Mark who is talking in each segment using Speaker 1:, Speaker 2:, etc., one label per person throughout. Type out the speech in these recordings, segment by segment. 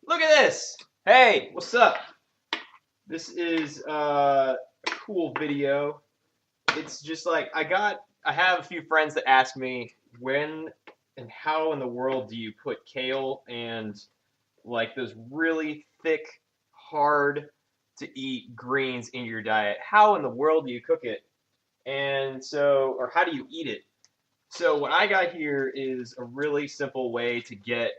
Speaker 1: Look at this! Hey, what's up? This is a cool video. It's just like I have a few friends that ask me when and how in the world do you put kale and like those really thick, hard to eat greens in your diet? How in the world do you cook it? And so, or how do you eat it? So what I got here is a really simple way to get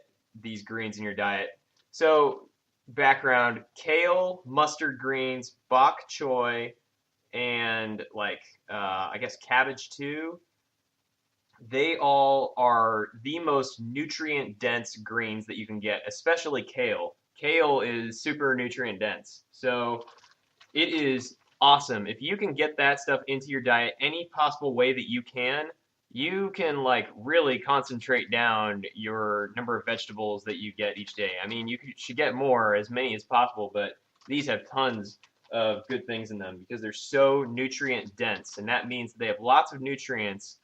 Speaker 1: these greens in your diet. So background, kale, mustard greens, bok choy, and I guess cabbage too. They all are the most nutrient dense greens that you can get, especially kale. Kale is super nutrient dense. So it is awesome. If you can get that stuff into your diet any possible way that you can like really concentrate down your number of vegetables that you get each day. I mean, should get more, as many as possible, but these have tons of good things in them because they're so nutrient dense, and that means they have lots of nutrients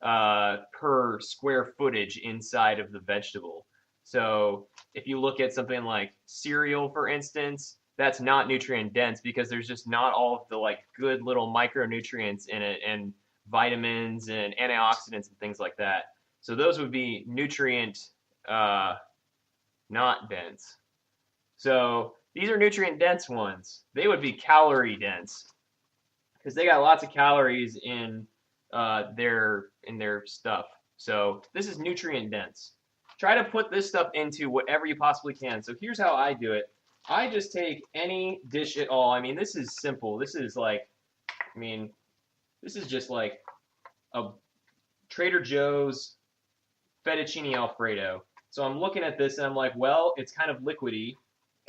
Speaker 1: per square footage inside of the vegetable. So if you look at something like cereal, for instance, that's not nutrient dense because there's just not all of the like good little micronutrients in it and vitamins and antioxidants and things like that. So those would be nutrient not dense. So these are nutrient dense ones. They would be calorie dense because they got lots of calories in their stuff. So this is nutrient dense. Try to put this stuff into whatever you possibly can. So here's how I do it. I just take any dish at all. I mean, this is simple. This is just like a Trader Joe's fettuccine Alfredo. So I'm looking at this and I'm like, well, it's kind of liquidy,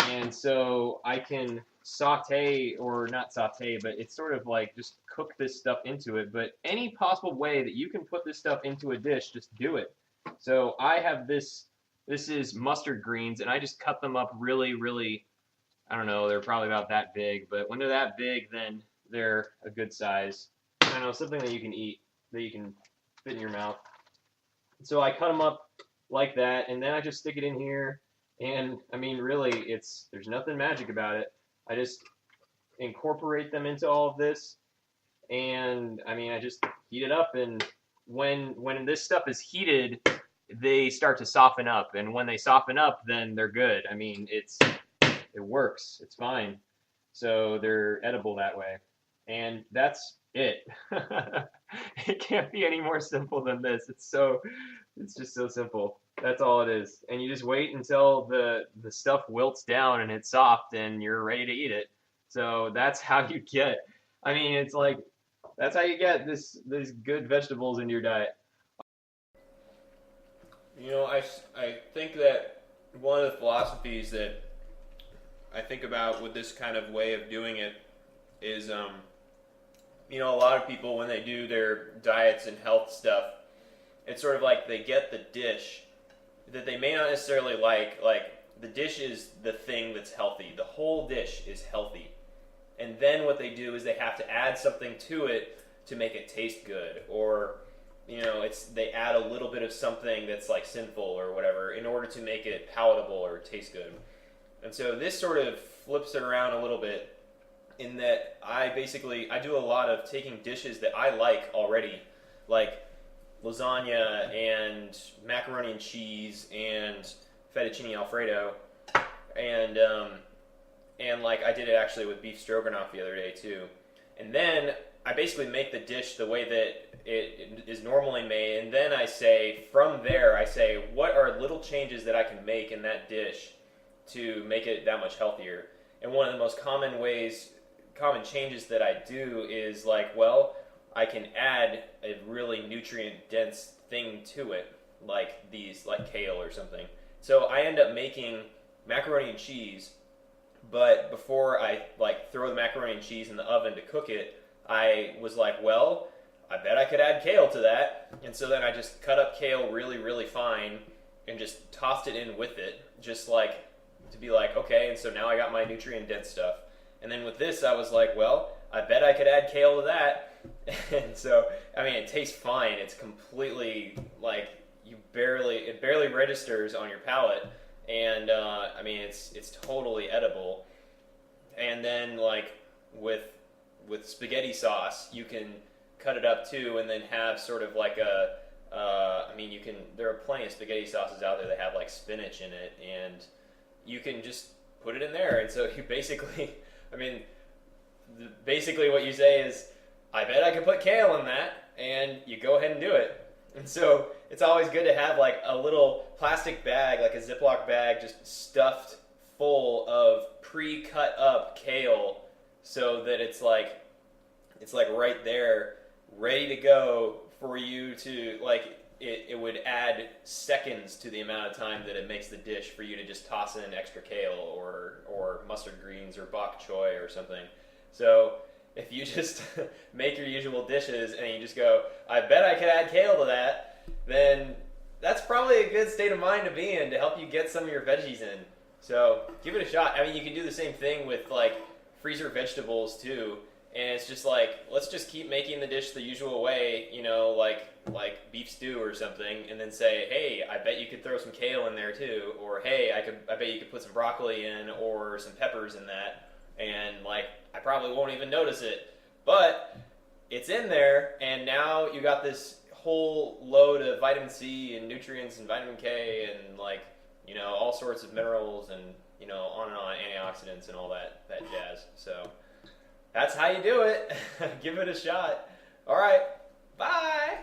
Speaker 1: and so I can saute, or not saute, but it's sort of like just cook this stuff into it. But any possible way that you can put this stuff into a dish, just do it. So I have this. This is mustard greens, and I just cut them up really, really. I don't know. They're probably about that big, but when they're that big, then they're a good size. I don't know, something that you can eat, that you can fit in your mouth. So I cut them up like that, and then I just stick it in here. And I mean, really, there's nothing magic about it. I just incorporate them into all of this, and I mean, I just heat it up. And when this stuff is heated, they start to soften up. And when they soften up, then they're good. I mean, it works. It's fine. So they're edible that way. And that's it. It can't be any more simple than this. It's just so simple. That's all it is. And you just wait until the stuff wilts down and it's soft and you're ready to eat it. So that's how you get. I mean, it's like that's how you get these good vegetables into your diet.
Speaker 2: You know, I think that one of the philosophies that I think about with this kind of way of doing it is, you know, a lot of people when they do their diets and health stuff, it's sort of like they get the dish that they may not necessarily like the dish is the thing that's healthy. The whole dish is healthy. And then what they do is they have to add something to it to make it taste good, or you know, they add a little bit of something that's like sinful or whatever in order to make it palatable or taste good. And so this sort of flips it around a little bit in that I do a lot of taking dishes that I like already, like lasagna and macaroni and cheese and fettuccine Alfredo, and like I did it actually with beef stroganoff the other day too. And then I basically make the dish the way that it is normally made, and then from there I say what are little changes that I can make in that dish to make it that much healthier. And one of the most common changes that I do is like, well, I can add a really nutrient dense thing to it, like kale or something. So I end up making macaroni and cheese, but before I like throw the macaroni and cheese in the oven to cook it, I was like, well, I bet I could add kale to that. And so then I just cut up kale really, really fine and just tossed it in with it, just like to be like, okay, and so now I got my nutrient dense stuff. And then with this, I was like, well, I bet I could add kale to that. And so, I mean, it tastes fine. It's completely like it barely registers on your palate. And I mean, mean, it's totally edible. And then like with spaghetti sauce, you can cut it up too, and then have sort of like a. I mean, you can. There are plenty of spaghetti sauces out there that have like spinach in it, and you can just put it in there. And so you basically, I mean, basically what you say is, I bet I could put kale in that, and you go ahead and do it. And so it's always good to have like a little plastic bag, like a Ziploc bag, just stuffed full of pre-cut up kale, so that it's like right there, ready to go for you to like. It would add seconds to the amount of time that it makes the dish for you to just toss in extra kale or mustard greens or bok choy or something. So if you just make your usual dishes and you just go, I bet I could add kale to that, then that's probably a good state of mind to be in to help you get some of your veggies in. So give it a shot. I mean, you can do the same thing with like freezer vegetables too. And it's just like, let's just keep making the dish the usual way, you know, like beef stew or something, and then say, hey, I bet you could throw some kale in there too, or hey, I bet you could put some broccoli in or some peppers in that, and like I probably won't even notice it, but it's in there, and now you got this whole load of vitamin C and nutrients and vitamin K and like, you know, all sorts of minerals and, you know, on and on, antioxidants and all that jazz. So that's how you do it. Give it a shot. All right. Bye.